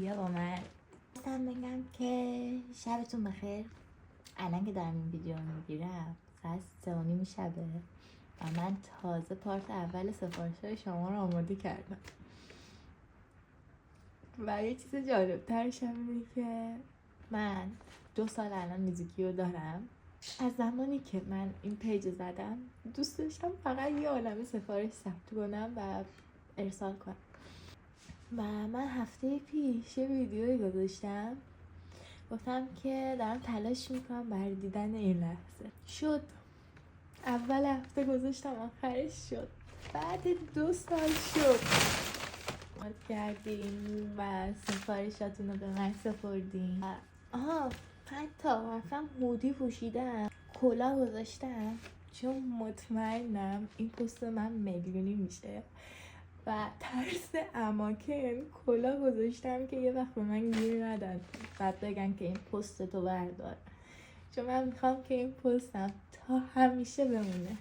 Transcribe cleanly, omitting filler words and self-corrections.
بیا با من. خواستم بگم که شبتون بخیر. الان که دارم این ویدیو میگیرم ساعت 3:30 شبه و من تازه پارت اول سفارش‌های شما رو آماده کردم و یه چیز جالب ترش اینه که من 2 سال الان میزیکی رو دارم. از زمانی که من این پیج زدم دوست داشتم فقط یه عالمه سفارش ثبت کنم و ارسال کنم و من هفته پیش یه ویدیویی گذاشتم، گفتم که دارم تلاش میکنم برای دیدن این لحظه. شد، اول هفته گذاشتم آخرش شد. بعد 2 سال شد کردیم و سفارشاتون رو به من سپردیم. حتی مثلا هودی پوشیدم، کلاه گذاشتم چون مطمئنم این پست من میلیونی میشه و ترس اماکن کلاه گذاشتم که یه وقت به من گیر ندن بعد بگن که این پست تو بردار، چون من میخوام که این پستم تا همیشه بمونه.